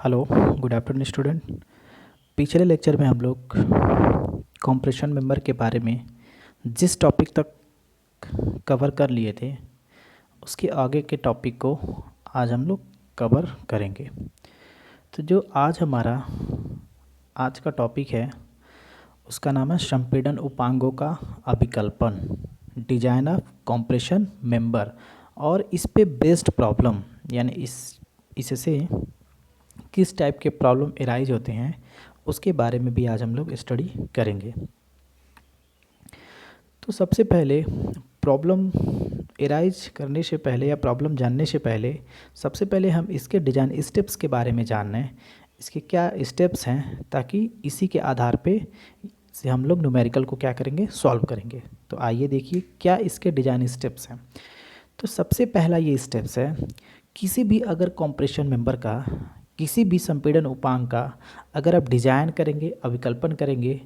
Hello, good afternoon student. पिछले lecture में हम लोग कॉम्प्रेशन मेंबर के बारे में जिस टॉपिक तक कवर कर लिए थे उसके आगे के टॉपिक को आज हम लोग कवर करेंगे। तो जो आज का टॉपिक है उसका नाम है संपीड़न उपांगों का अभिकल्पन, डिजाइन ऑफ कॉम्प्रेशन मेंबर। और इस पे बेस्ड प्रॉब्लम यानी इससे किस टाइप के प्रॉब्लम एराइज होते हैं उसके बारे में भी आज हम लोग स्टडी करेंगे। तो सबसे पहले प्रॉब्लम एराइज करने से पहले या प्रॉब्लम जानने से पहले सबसे पहले हम इसके डिज़ाइन स्टेप्स के बारे में जानना है, इसके क्या स्टेप्स हैं, ताकि इसी के आधार पे से हम लोग न्यूमेरिकल को क्या करेंगे, सॉल्व करेंगे। तो आइए देखिए क्या इसके डिज़ाइन स्टेप्स हैं। तो सबसे पहला ये स्टेप्स है, किसी भी अगर कॉम्प्रेशन मेंबर का, किसी भी संपीड़न उपांग का अगर आप डिजाइन करेंगे, अभिकल्पन करेंगे,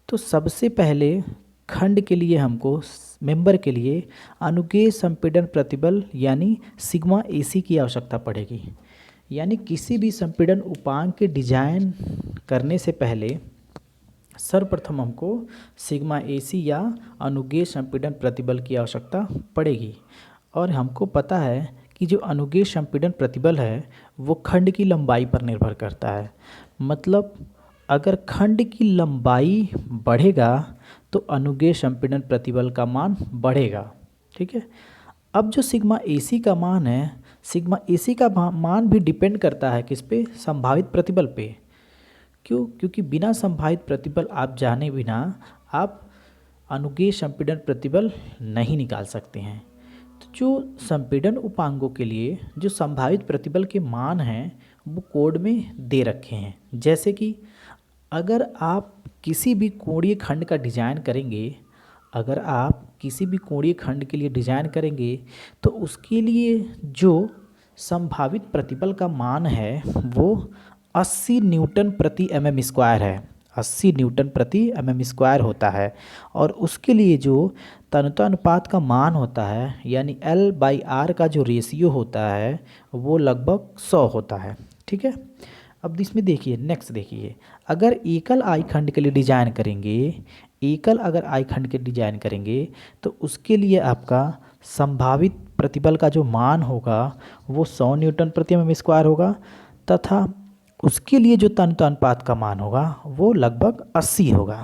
तो सबसे पहले खंड के लिए हमको मेंबर के लिए अनुकेय संपीड़न प्रतिबल यानी सिग्मा एसी की आवश्यकता पड़ेगी। यानी किसी भी संपीड़न उपांग के डिजाइन करने से पहले सर्वप्रथम हमको सिग्मा एसी या अनुकेय संपीड़न प्रतिबल की आवश्यकता पड़ेगी। और हमको पता है कि जो अनुकेय संपीड़न प्रतिबल है वो खंड की लंबाई पर निर्भर करता है। मतलब अगर खंड की लंबाई बढ़ेगा तो अनुकेय संपीड़न प्रतिबल का मान बढ़ेगा। ठीक है। अब जो सिग्मा एसी का मान है, सिग्मा एसी का मान भी डिपेंड करता है किस पे, संभावित प्रतिबल पे। क्यों? क्योंकि बिना संभावित प्रतिबल आप जाने बिना आप अनुकेय संपीड़न प्रतिबल नहीं निकाल सकते हैं। तो जो संपीड़न उपांगों के लिए जो संभावित प्रतिबल के मान हैं वो कोड में दे रखे हैं। जैसे कि अगर आप किसी भी कोणीय खंड का डिजाइन करेंगे, अगर आप किसी भी कोणीय खंड के लिए डिजाइन करेंगे तो उसके लिए जो संभावित प्रतिबल का मान है वो 80 न्यूटन प्रति एमएम स्क्वायर है, 80 न्यूटन प्रति एमएम स्क्वायर होता है। और उसके लिए जो तन्यता अनुपात का मान होता है यानी L/R का जो रेशियो होता है वो लगभग 100 होता है। ठीक है। अब इसमें देखिए, नेक्स्ट देखिए, अगर एकल आई खंड के लिए डिजाइन करेंगे, एकल अगर आई खंड के डिजाइन करेंगे तो उसके लिए आपका संभावित प्रतिबल का जो मान होगा वो 100 न्यूटन प्रति एमएम स्क्वायर होगा, तथा उसके लिए जो तन्यता अनुपात का मान होगा वो लगभग 80 होगा।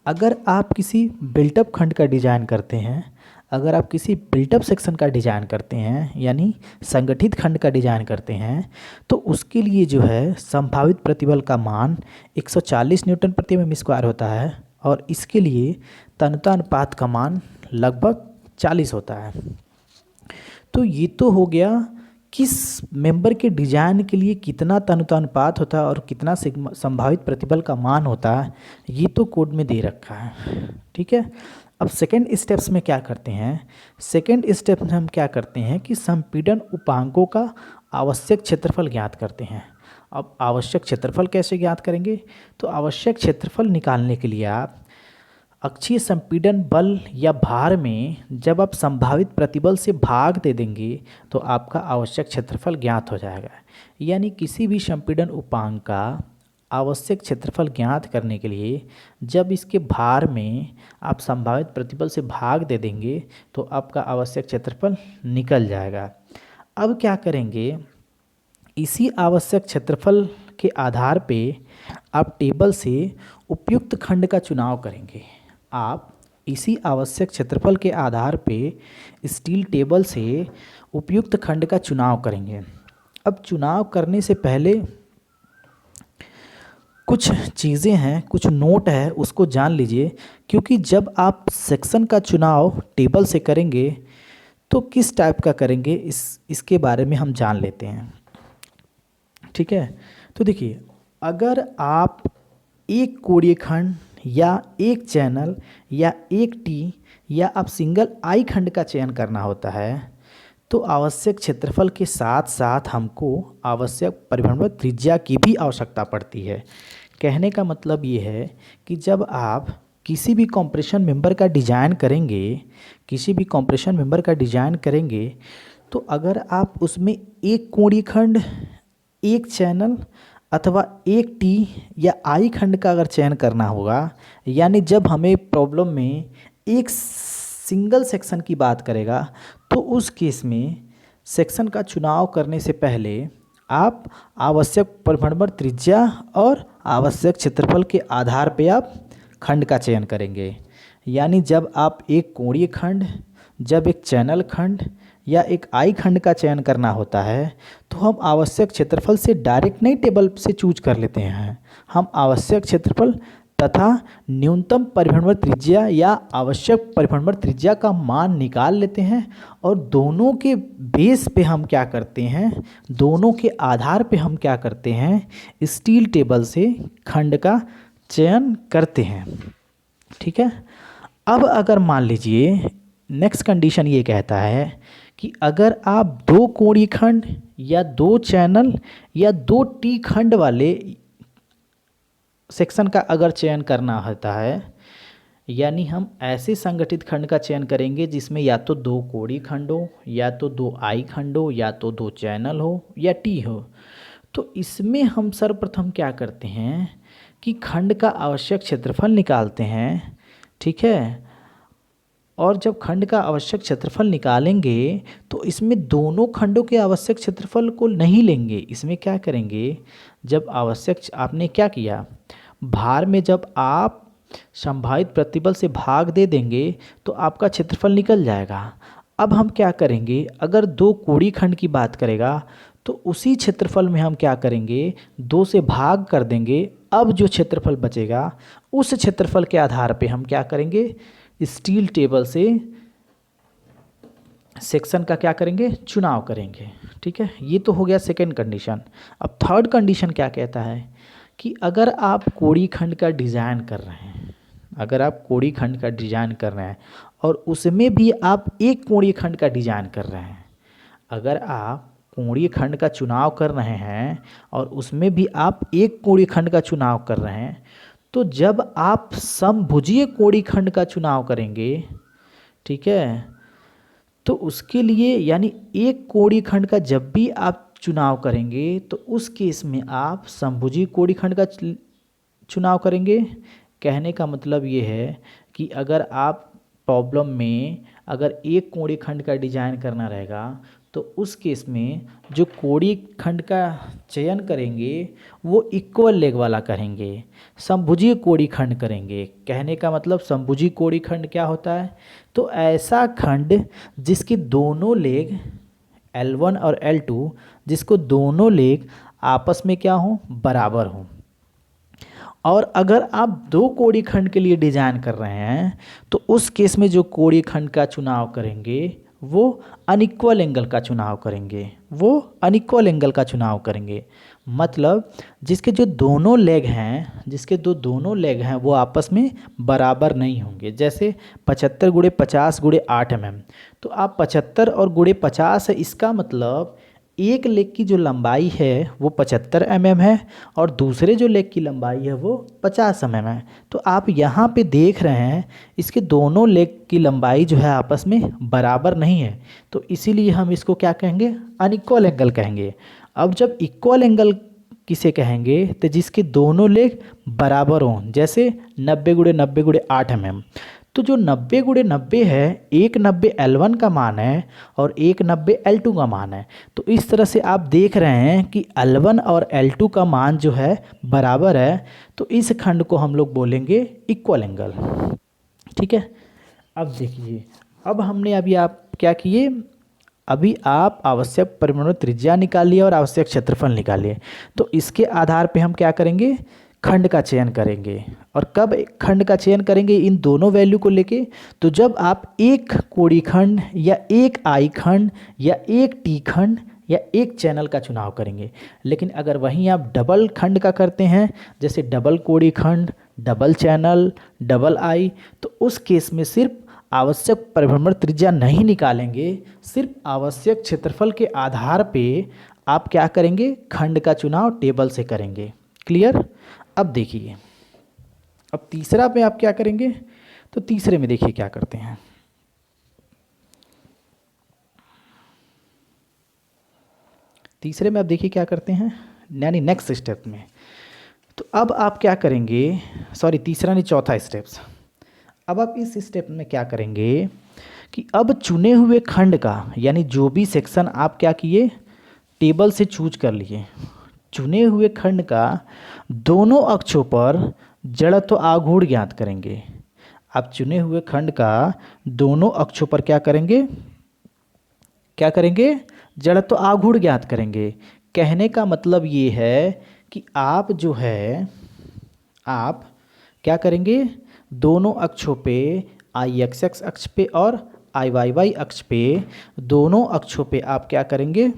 अगर आप किसी बिल्टअप खंड का डिजाइन करते हैं, अगर आप किसी बिल्टअप सेक्शन का डिजाइन करते हैं यानी संगठित खंड का डिजाइन करते हैं, तो उसके लिए जो है संभावित प्रतिबल का मान 140 न्यूटन प्रति एमएम स्क्वायर होता है और इसके लिए तन्यता अनुपात का मान लगभग 40 होता है। तो ये तो हो गया किस मेंबर के डिजाइन के लिए कितना तन्यता अनुपात होता है और कितना संभावित प्रतिबल का मान होता है, ये तो कोड में दे रखा है। ठीक है। अब सेकेंड स्टेप्स में क्या करते हैं, सेकेंड स्टेप में हम क्या करते हैं कि संपीड़न उपांगों का आवश्यक क्षेत्रफल ज्ञात करते हैं। अब आवश्यक क्षेत्रफल कैसे ज्ञात करेंगे, तो आवश्यक क्षेत्रफल निकालने के लिए आप अक्षीय संपीड़न बल या भार में जब आप संभावित प्रतिबल से भाग दे देंगे तो आपका आवश्यक क्षेत्रफल ज्ञात हो जाएगा। यानी किसी भी संपीड़न उपांग का आवश्यक क्षेत्रफल ज्ञात करने के लिए जब इसके भार में आप संभावित प्रतिबल से भाग दे देंगे तो आपका आवश्यक क्षेत्रफल निकल जाएगा। अब क्या करेंगे, इसी आवश्यक क्षेत्रफल के आधार पे आप टेबल से उपयुक्त खंड का चुनाव करेंगे। आप इसी आवश्यक क्षेत्रफल के आधार पे स्टील टेबल से उपयुक्त खंड का चुनाव करेंगे। अब चुनाव करने से पहले कुछ चीज़ें हैं, कुछ नोट है, उसको जान लीजिए। क्योंकि जब आप सेक्शन का चुनाव टेबल से करेंगे तो किस टाइप का करेंगे इसके बारे में हम जान लेते हैं। ठीक है। तो देखिए, अगर आप एक कोणीय खंड या एक चैनल या एक टी या आप सिंगल आई खंड का चयन करना होता है तो आवश्यक क्षेत्रफल के साथ साथ हमको आवश्यक परिभ्रमण त्रिज्या की भी आवश्यकता पड़ती है। कहने का मतलब ये है कि जब आप किसी भी कॉम्प्रेशन मेंबर का डिजाइन करेंगे, किसी भी कॉम्प्रेशन मेंबर का डिजाइन करेंगे तो अगर आप उसमें एक कोणीय खंड, एक चैनल अथवा एक टी या आई खंड का अगर चयन करना होगा, यानी जब हमें प्रॉब्लम में एक सिंगल सेक्शन की बात करेगा, तो उस केस में सेक्शन का चुनाव करने से पहले आप आवश्यक परिभ्रमण त्रिज्या और आवश्यक क्षेत्रफल के आधार पे आप खंड का चयन करेंगे। यानी जब आप एक कोणीय खंड, जब एक चैनल खंड या एक आई खंड का चयन करना होता है, तो हम आवश्यक क्षेत्रफल से डायरेक्ट नहीं टेबल से चूज कर लेते हैं। हम आवश्यक क्षेत्रफल तथा न्यूनतम परिभ्रमण त्रिज्या या आवश्यक परिभ्रमण त्रिज्या का मान निकाल लेते हैं और दोनों के बेस पे हम क्या करते हैं, दोनों के आधार पे हम क्या करते हैं, स्टील टेबल से खंड का चयन करते हैं। ठीक है। अब अगर मान लीजिए नेक्स्ट कंडीशन ये कहता है कि अगर आप दो कोणीय खंड या दो चैनल या दो टी खंड वाले सेक्शन का अगर चयन करना होता है, यानी हम ऐसे संगठित खंड का चयन करेंगे जिसमें या तो दो कोणीय खंड हो, या तो दो आई खंड हो, या तो दो चैनल हो या टी हो, तो इसमें हम सर्वप्रथम क्या करते हैं कि खंड का आवश्यक क्षेत्रफल निकालते हैं। ठीक है। और जब खंड का आवश्यक क्षेत्रफल निकालेंगे तो इसमें दोनों खंडों के आवश्यक क्षेत्रफल को नहीं लेंगे। इसमें क्या करेंगे, जब आवश्यक, आपने क्या किया, भार में जब आप संभावित प्रतिबल से भाग दे देंगे तो आपका क्षेत्रफल निकल जाएगा। अब हम क्या करेंगे, अगर दो कोणीय खंड की बात करेगा तो उसी क्षेत्रफल में हम क्या करेंगे, दो से भाग कर देंगे। अब जो क्षेत्रफल बचेगा उस क्षेत्रफल के आधार पे हम क्या करेंगे, स्टील टेबल से सेक्शन का क्या करेंगे, चुनाव करेंगे। ठीक है। ये तो हो गया सेकेंड कंडीशन। अब थर्ड कंडीशन क्या कहता है कि अगर आप कोणीय खंड का डिज़ाइन कर रहे हैं, अगर आप कोणीय खंड का डिज़ाइन कर रहे हैं और उसमें भी आप एक कोणीय खंड का डिज़ाइन कर रहे हैं, अगर आप कोणीय खंड का चुनाव कर रहे हैं और उसमें भी आप एक कोणीय खंड का चुनाव कर रहे हैं, तो जब आप समभुजीय कोणीय खंड का चुनाव करेंगे, ठीक है, तो उसके लिए यानी एक कोणीय खंड का जब भी आप चुनाव करेंगे तो उस केस में आप समभुजीय कोणीय खंड का चुनाव करेंगे। कहने का मतलब ये है कि अगर आप प्रॉब्लम में अगर एक कोणीय खंड का डिजाइन करना रहेगा तो उस केस में जो कोणीय खंड का चयन करेंगे वो इक्वल लेग वाला करेंगे, समभुजीय कोणीय खंड करेंगे। कहने का मतलब समभुजीय कोणीय खंड क्या होता है, तो ऐसा खंड जिसके दोनों लेग L1 और L2, जिसको दोनों लेग आपस में क्या हो, बराबर हो। और अगर आप दो कोणीय खंड के लिए डिजाइन कर रहे हैं तो उस केस में जो कोणीय खंड का चुनाव करेंगे वो अनइक्वल एंगल का चुनाव करेंगे, वो अनइक्वल एंगल का चुनाव करेंगे। मतलब जिसके जो दोनों लेग हैं, जिसके दोनों लेग हैं वो आपस में बराबर नहीं होंगे। जैसे 75 गुणे 50 गुणे 8 mm, तो आप 75 और गुणे 50 है, इसका मतलब एक लेग की जो लंबाई है वो 75 mm है और दूसरे जो लेग की लंबाई है वो 50 mm है। तो आप यहाँ पे देख रहे हैं इसके दोनों लेग की लंबाई जो है आपस में बराबर नहीं है, तो इसीलिए हम इसको क्या कहेंगे, अनइक्वल एंगल कहेंगे। अब जब इक्वल एंगल किसे कहेंगे, तो जिसके दोनों लेग बराबर हों, जैसे 90 गुणे 90 गुणे 8 mm, तो जो 90 गुणे 90 है, एक 90 L1 का मान है और एक 90 L2 का मान है। तो इस तरह से आप देख रहे हैं कि L1 और L2 का मान जो है बराबर है, तो इस खंड को हम लोग बोलेंगे इक्वल एंगल। ठीक है। अब देखिए, अब हमने अभी आप क्या किए, अभी आप आवश्यक परिमाण त्रिज्या निकालिए और आवश्यक क्षेत्रफल निकालिए। तो इसके आधार पे हम क्या करेंगे, खंड का चयन करेंगे। और कब खंड का चयन करेंगे, इन दोनों वैल्यू को लेके, तो जब आप एक कोणीय खंड या एक आई खंड या एक टी खंड या एक चैनल का चुनाव करेंगे। लेकिन अगर वहीं आप डबल खंड का करते हैं, जैसे डबल कोणीय खंड, डबल चैनल, डबल आई, तो उस केस में सिर्फ आवश्यक परिभ्रमण त्रिज्या नहीं निकालेंगे, सिर्फ आवश्यक क्षेत्रफल के आधार पे आप क्या करेंगे, खंड का चुनाव टेबल से करेंगे। क्लियर। अब देखिए, अब तीसरा पे आप क्या करेंगे, तो तीसरे में देखिए क्या करते हैं। तीसरे में आप देखिए क्या करते हैं, यानी नेक्स्ट स्टेप में। तो अब आप क्या करेंगे, सॉरी तीसरा नहीं चौथा स्टेप्स। अब आप इस स्टेप में क्या करेंगे कि अब चुने हुए खंड का यानी जो भी सेक्शन आप क्या किए टेबल से चूज कर लिए, चुने हुए खंड का दोनों अक्षों पर जड़त्व आघूर्ण ज्ञात करेंगे। आप चुने हुए खंड का दोनों अक्षों पर क्या करेंगे, क्या करेंगे, जड़त्व आघूर्ण ज्ञात करेंगे। कहने का मतलब ये है कि आप जो है आप क्या करेंगे, दोनों अक्षों पे आई एक्स एक्स अक्ष पे और आई वाई वाई अक्ष पे दोनों अक्षों पे आप क्या करेंगे,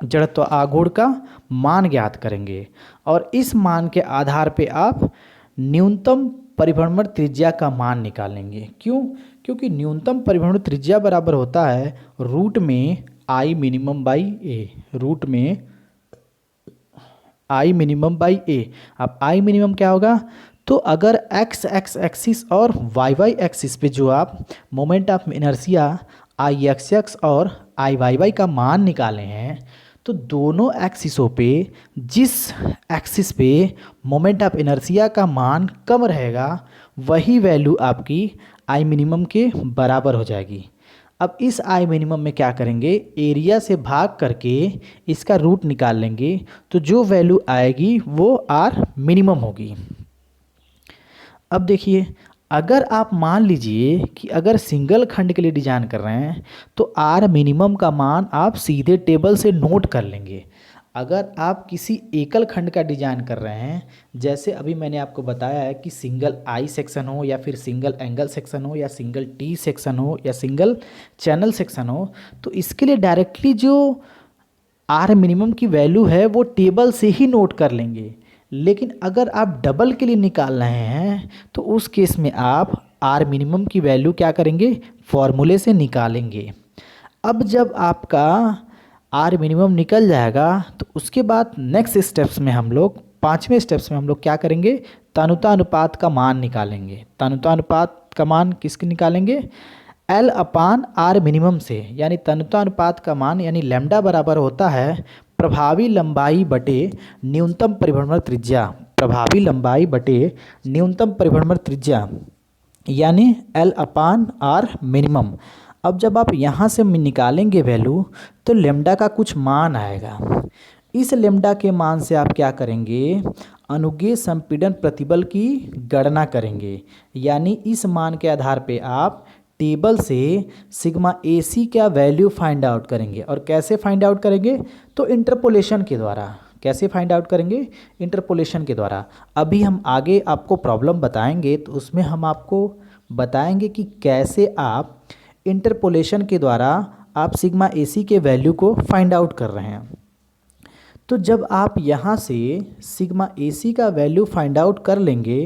जड़त्व आघूर्ण का मान ज्ञात करेंगे और इस मान के आधार पे आप न्यूनतम परिभ्रमण त्रिज्या का मान निकालेंगे। क्यों, क्योंकि न्यूनतम परिभ्रमण त्रिज्या बराबर होता है रूट में आई मिनिमम बाई ए, रूट में आई मिनिमम बाई ए। अब आई मिनिमम क्या होगा, तो अगर एक्स एक्स एक्सिस और वाई वाई एक्सिस पे जो आप moment of inertia I x x और आई वाई वाई का मान निकाले हैं, तो दोनों एक्सिसों पे जिस एक्सिस पे मोमेंट ऑफ इनर्शिया का मान कम रहेगा वही वैल्यू आपकी आई मिनिमम के बराबर हो जाएगी। अब इस आई मिनिमम में क्या करेंगे, एरिया से भाग करके इसका रूट निकाल लेंगे, तो जो वैल्यू आएगी वो आर मिनिमम होगी। अब देखिए, अगर आप मान लीजिए कि अगर सिंगल खंड के लिए डिजाइन कर रहे हैं तो आर मिनिमम का मान आप सीधे टेबल से नोट कर लेंगे। अगर आप किसी एकल खंड का डिजाइन कर रहे हैं, जैसे अभी मैंने आपको बताया है कि सिंगल आई सेक्शन हो या फिर सिंगल एंगल सेक्शन हो या सिंगल टी सेक्शन हो या सिंगल चैनल सेक्शन हो, तो इसके लिए डायरेक्टली जो आर मिनिमम की वैल्यू है वो टेबल से ही नोट कर लेंगे। लेकिन अगर आप डबल के लिए निकाल रहे हैं तो उस केस में आप आर मिनिमम की वैल्यू क्या करेंगे, फॉर्मूले से निकालेंगे। अब जब आपका आर मिनिमम निकल जाएगा तो उसके बाद नेक्स्ट स्टेप्स में हम लोग, पाँचवें स्टेप्स में हम लोग क्या करेंगे, तनुता अनुपात का मान निकालेंगे। तनुता अनुपात का मान किसके निकालेंगे, एल अपान आर मिनिमम से, यानी तनुता अनुपात का मान यानी लैम्डा बराबर होता है प्रभावी लंबाई बटे न्यूनतम परिभ्रमण त्रिज्या, प्रभावी लंबाई बटे न्यूनतम परिभ्रमण त्रिज्या यानी एल अपान आर मिनिमम। अब जब आप यहाँ से निकालेंगे वैल्यू तो लेम्डा का कुछ मान आएगा। इस लेम्डा के मान से आप क्या करेंगे, अनुज्ञेय संपीड़न प्रतिबल की गणना करेंगे। यानी इस मान के आधार पे आप टेबल से सिग्मा ए सी का वैल्यू फाइंड आउट करेंगे। और कैसे फाइंड आउट करेंगे, तो इंटरपोलेशन के द्वारा। कैसे फाइंड आउट करेंगे, इंटरपोलेशन के द्वारा। अभी हम आगे आपको प्रॉब्लम बताएंगे तो उसमें हम आपको बताएंगे कि कैसे आप इंटरपोलेशन के द्वारा आप सिग्मा ए सी के वैल्यू को फाइंड आउट कर रहे हैं। तो जब आप यहाँ से सिग्मा ए सी का वैल्यू फाइंड आउट कर लेंगे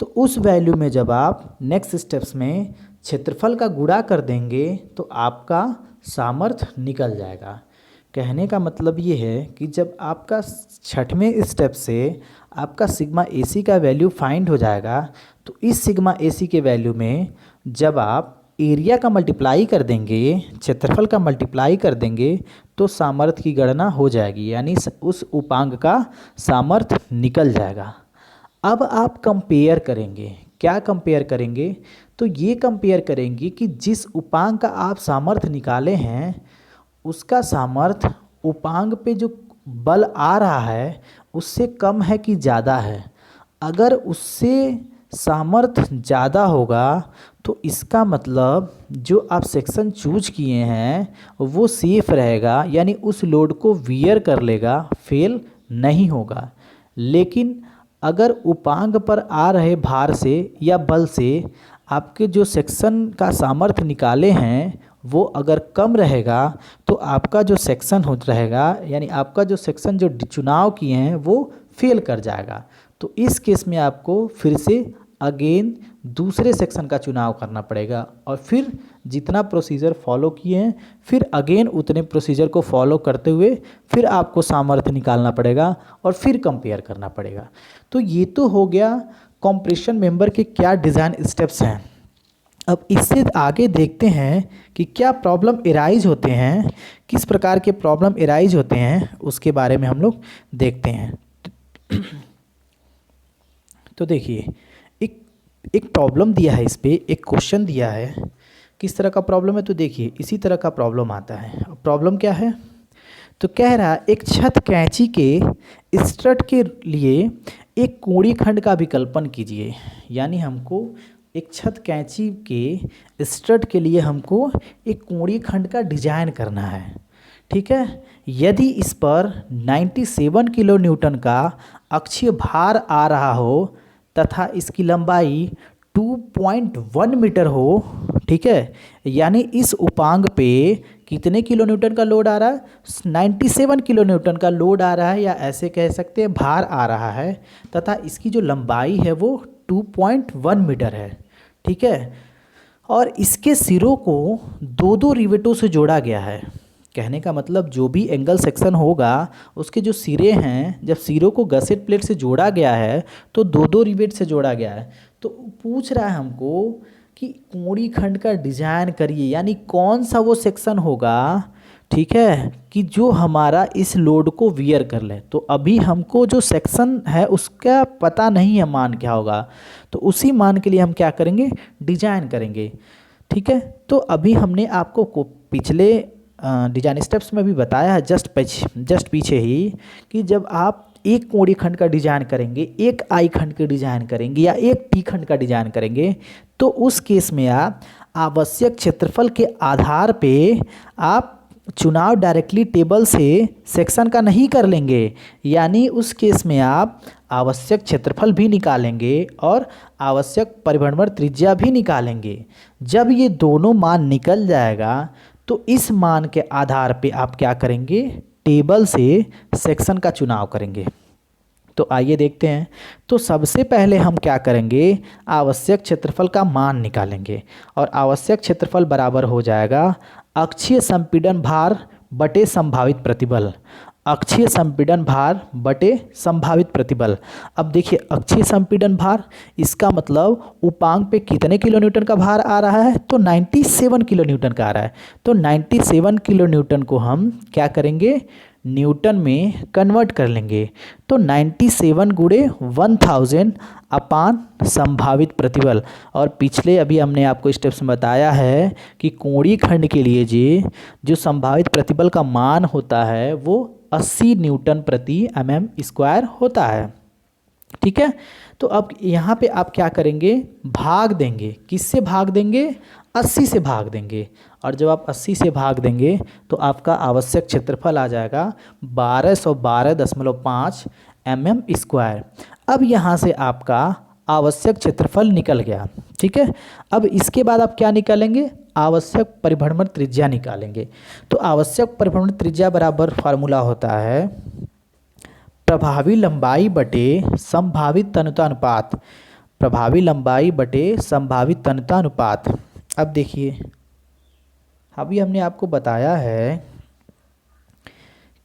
तो उस वैल्यू में जब आप नेक्स्ट स्टेप्स में क्षेत्रफल का गुणा कर देंगे तो आपका सामर्थ्य निकल जाएगा। कहने का मतलब ये है कि जब आपका छठवें स्टेप से आपका सिग्मा ए सी का वैल्यू फाइंड हो जाएगा तो इस सिग्मा ए सी के वैल्यू में जब आप एरिया का मल्टीप्लाई कर देंगे, क्षेत्रफल का मल्टीप्लाई कर देंगे तो सामर्थ्य की गणना हो जाएगी, यानी उस उपांग का सामर्थ्य निकल जाएगा। अब आप कंपेयर करेंगे, क्या कंपेयर करेंगे, तो ये कंपेयर करेंगे कि जिस उपांग का आप सामर्थ्य निकाले हैं उसका सामर्थ्य उपांग पे जो बल आ रहा है उससे कम है कि ज़्यादा है। अगर उससे सामर्थ्य ज़्यादा होगा तो इसका मतलब जो आप सेक्शन चूज किए हैं वो सेफ रहेगा, यानी उस लोड को वियर कर लेगा, फेल नहीं होगा। लेकिन अगर उपांग पर आ रहे भार से या बल से आपके जो सेक्शन का सामर्थ्य निकाले हैं वो अगर कम रहेगा तो आपका जो सेक्शन हो रहेगा, यानी आपका जो सेक्शन जो चुनाव किए हैं वो फेल कर जाएगा। तो इस केस में आपको फिर से अगेन दूसरे सेक्शन का चुनाव करना पड़ेगा और फिर जितना प्रोसीजर फॉलो किए हैं फिर अगेन उतने प्रोसीजर को फॉलो करते हुए फिर आपको सामर्थ्य निकालना पड़ेगा और फिर कंपेयर करना पड़ेगा। तो ये तो हो गया कंप्रेशन मेंबर के क्या डिज़ाइन स्टेप्स हैं। अब इससे आगे देखते हैं कि क्या प्रॉब्लम एराइज होते हैं, किस प्रकार के प्रॉब्लम एराइज होते हैं, उसके बारे में हम लोग देखते हैं। तो देखिए, एक एक प्रॉब्लम दिया है, इस पे एक क्वेश्चन दिया है। किस तरह का प्रॉब्लम है, तो देखिए इसी तरह का प्रॉब्लम आता है। प्रॉब्लम क्या है, तो कह रहा है एक छत कैंची के स्ट्रट के लिए एक कोड़ी खंड का विकल्पन कीजिए। यानी हमको एक छत कैंची के स्ट्रट के लिए हमको एक कोड़ी खंड का डिजाइन करना है, ठीक है। यदि इस पर 97 किलो न्यूटन का अक्षीय भार आ रहा हो तथा इसकी लंबाई 2.1 मीटर हो, ठीक है। यानी इस उपांग पे कितने किलो न्यूटन का लोड आ रहा है, 97 किलो न्यूटन का लोड आ रहा है, या ऐसे कह सकते हैं भार आ रहा है, तथा इसकी जो लंबाई है वो 2.1 मीटर है, ठीक है। और इसके सिरों को दो दो रिवेटों से जोड़ा गया है। कहने का मतलब जो भी एंगल सेक्शन होगा उसके जो सिरे हैं, जब सिरों को गसेट प्लेट से जोड़ा गया है तो दो दो रिवेट से जोड़ा गया है। तो पूछ रहा है हमको कि कोड़ी खंड का डिजाइन करिए, यानी कौन सा वो सेक्शन होगा, ठीक है, कि जो हमारा इस लोड को वियर कर ले। तो अभी हमको जो सेक्शन है उसका पता नहीं है मान क्या होगा, तो उसी मान के लिए हम क्या करेंगे, डिजाइन करेंगे, ठीक है। तो अभी हमने आपको पिछले डिजाइन स्टेप्स में भी बताया है, जस्ट पीछे ही, कि जब आप एक कोड़ी खंड का डिजाइन करेंगे, एक आई खंड का डिजाइन करेंगे या एक टी खंड का डिजाइन करेंगे, तो उस केस में आप आवश्यक क्षेत्रफल के आधार पे आप चुनाव डायरेक्टली टेबल से सेक्शन का नहीं कर लेंगे। यानी उस केस में आप आवश्यक क्षेत्रफल भी निकालेंगे और आवश्यक परिभ्रमण त्रिज्या भी निकालेंगे। जब ये दोनों मान निकल जाएगा तो इस मान के आधार पे आप क्या करेंगे, टेबल से सेक्शन का चुनाव करेंगे। तो आइए देखते हैं। तो सबसे पहले हम क्या करेंगे, आवश्यक क्षेत्रफल का मान निकालेंगे, और आवश्यक क्षेत्रफल बराबर हो जाएगा अक्षीय संपीड़न भार बटे संभावित प्रतिबल। अक्षीय संपीड़न भार बटे संभावित प्रतिबल। अब देखिए अक्षीय संपीड़न भार, इसका मतलब उपांग पे कितने किलो न्यूटन का भार आ रहा है, तो 97 किलो न्यूटन का आ रहा है। तो 97 किलो न्यूटन को हम क्या करेंगे, न्यूटन में कन्वर्ट कर लेंगे। तो 97 गुणे 1000 अपान संभावित प्रतिबल। और पिछले अभी हमने आपको स्टेप्स में बताया है कि कोणीय खंड के लिए जो संभावित प्रतिबल का मान होता है वो 80 न्यूटन प्रति mm स्क्वायर होता है, ठीक है। तो अब यहाँ पे आप क्या करेंगे, भाग देंगे, किससे भाग देंगे, 80 से भाग देंगे। और जब आप 80 से भाग देंगे तो आपका आवश्यक क्षेत्रफल आ जाएगा 1212.5 mm स्क्वायर। अब यहाँ से आपका आवश्यक क्षेत्रफल निकल गया, ठीक है। अब इसके बाद आप क्या निकालेंगे, आवश्यक परिभ्रमण त्रिज्या निकालेंगे। तो आवश्यक परिभ्रमण त्रिज्या बराबर फार्मूला होता है प्रभावी लंबाई बटे संभावित तन्यता अनुपात। प्रभावी लंबाई बटे संभावित तन्यता अनुपात। अब देखिए, अभी हमने आपको बताया है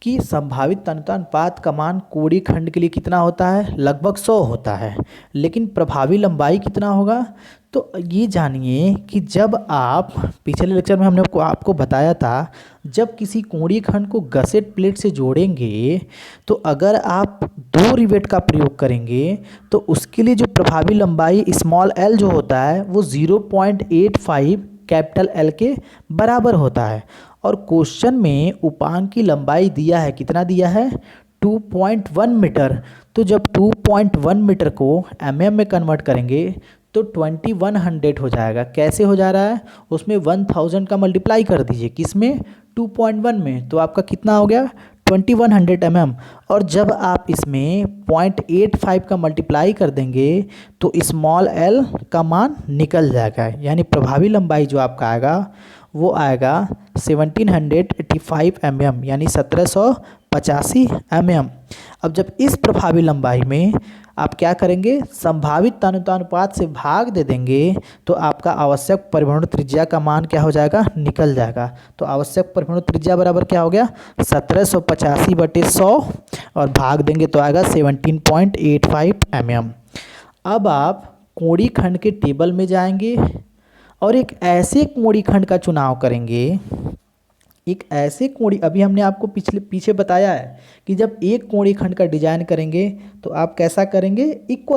कि संभावित तन्यता अनुपात का मान कोणीय खंड के लिए कितना होता है, लगभग 100 होता है। लेकिन प्रभावी लंबाई कितना होगा, तो ये जानिए कि जब आप, पिछले लेक्चर में हमने आपको बताया था, जब किसी कोणीय खंड को गसेट प्लेट से जोड़ेंगे तो अगर आप 2 रिवेट का प्रयोग करेंगे तो उसके लिए जो प्रभावी लंबाई स्मॉल एल जो होता है वो 0.85 कैपिटल एल के बराबर होता है। और क्वेश्चन में उपांग की लंबाई दिया है, कितना दिया है, 2.1 मीटर। तो जब 2.1 मीटर को mm में कन्वर्ट करेंगे तो 2100 हो जाएगा। कैसे हो जा रहा है, उसमें 1000 का मल्टीप्लाई कर दीजिए, किस में, 2.1 में, तो आपका कितना हो गया, 2100 mm। और जब आप इसमें 0.85 का मल्टीप्लाई कर देंगे तो स्मॉल एल का मान निकल जाएगा। यानी प्रभावी लंबाई जो आपका आएगा वो आएगा 1785 mm, यानी 1785 mm। अब जब इस प्रभावी लंबाई में आप क्या करेंगे, संभावित तन्यता अनुपात से भाग दे देंगे तो आपका आवश्यक परिभ्रमण त्रिज्या का मान क्या हो जाएगा, निकल जाएगा। तो आवश्यक परिभ्रमण त्रिज्या बराबर क्या हो गया, 1785/100, और भाग देंगे तो आएगा 17.85 mm। अब आप कोणीय खंड के टेबल में जाएंगे और एक ऐसे कोणीय खंड का चुनाव करेंगे, एक ऐसे कोणीय, अभी हमने आपको पीछे बताया है कि जब एक कोणीय खंड का डिजाइन करेंगे तो आप कैसा करेंगे, इक्वल